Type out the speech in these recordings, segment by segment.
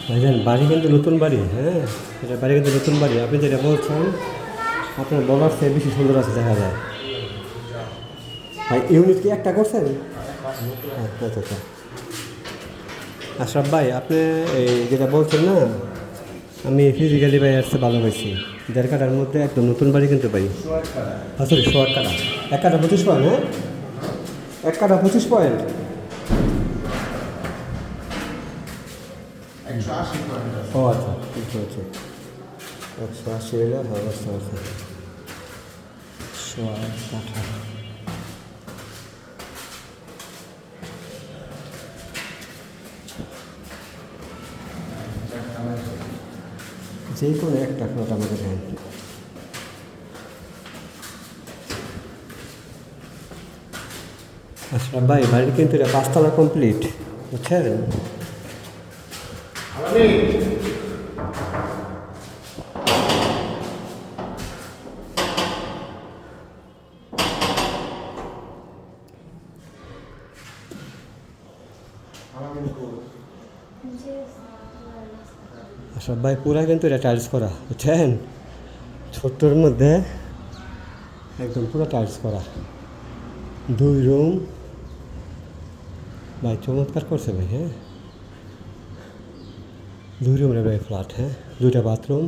ভাইজান বাড়ি কিন্তু নতুন বাড়ি, হ্যাঁ এটা বাড়ি কিন্তু নতুন বাড়ি। আপনি যেটা বলছেন আপনার বলার চেয়ে বেশি সুন্দর আছে দেখা যায়। ভাই ইউনিট কি একটা করছেন? আচ্ছা আচ্ছা। আশরাফ ভাই আপনি এই যেটা বলছেন না, আমি ফিজিক্যালি ভাই আসতে ভালো পাইছি। 1.5 কাঠার মধ্যে একদম নতুন বাড়ি কিন্তু পাই। সরি 1.5 কাঠা, 1 কাঠা 25 পয়েন্ট, হ্যাঁ 1 কাঠা 25 পয়েন্ট। 180 পয়েন্ট। ও আচ্ছা ঠিক আছে, 180 হলে হ্যাঁ বুঝতে পারছি। 1.5 কাঠা যে কোনো একটা প্লট আমাদের দেন। আচ্ছা ভাই বাড়ির কিন্তু এটা 5 তলা কমপ্লিট, বুঝছেন? আচ্ছা ভাই পুরা কিন্তু এটা টাইলস করা, বুঝছেন? ছোট্টর মধ্যে একদম পুরো টাইলস করা, 2 রুম ভাই, চমৎকার করছে ভাই। হ্যাঁ 2 রুমের ভাই ফ্ল্যাট, হ্যাঁ 2টা বাথরুম,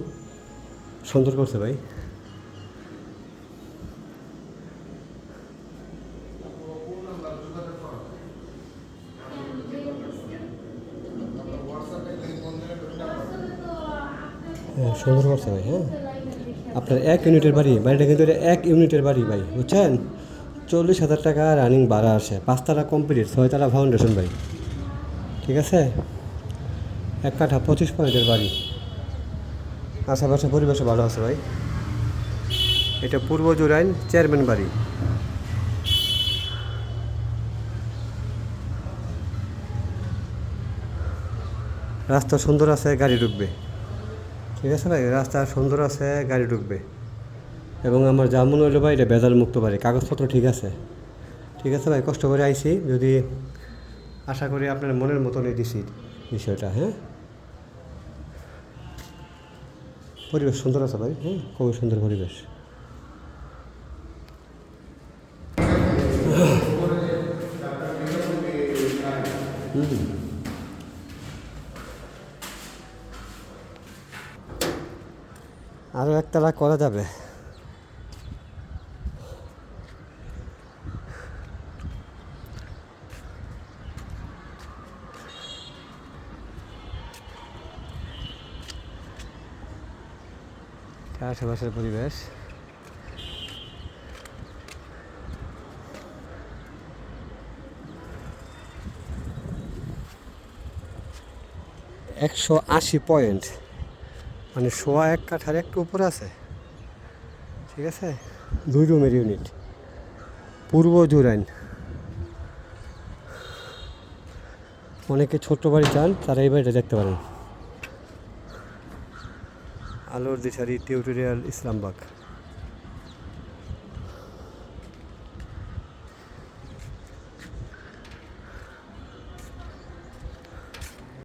সুন্দর করছে ভাই। হ্যাঁ সুন্দর করছে ভাই। হ্যাঁ আপনার 1 ইউনিটের বাড়ি, বাড়িটা কিন্তু এটা 1 ইউনিটের বাড়ি ভাই, বুঝছেন? 40,000 টাকা রানিং ভাড়া আসে, 5 তলা কমপ্লিট, 6 তলা ফাউন্ডেশন ভাই, ঠিক আছে? 1 কাঠা 25 পয়েন্টের বাড়ি, আশেপাশে পরিবেশও ভালো আছে ভাই। এটা পূর্ব জুরাইন চেয়ারম্যান বাড়ি। রাস্তা সুন্দর আছে, গাড়ি ঢুকবে, ঠিক আছে ভাই? রাস্তা সুন্দর আছে, গাড়ি ঢুকবে। এবং আমার যা মনে হলো ভাই এটা ভেজাল মুক্ত বাড়ি, কাগজপত্র ঠিক আছে, ঠিক আছে ভাই? কষ্ট করে আইছি, যদি আশা করি আপনার মনের মতনই দিছি বিষয়টা। হ্যাঁ পরিবেশ সুন্দর আছে ভাই, হ্যাঁ খুবই সুন্দর পরিবেশ। আরও একতলা করা যাবে। আশেপাশের পরিবেশ 180 পয়েন্ট, মানে 1.25 কাঠার একটু উপরে আছে, ঠিক আছে? 2 রুমের ইউনিট, পূর্ব জুরাইন। অনেকে ছোট্ট বাড়ি চান, তারা এই বাড়িটা দেখতে পারেন। আলোর দিশারি টিউটোরিয়াল ইসলামবাগ।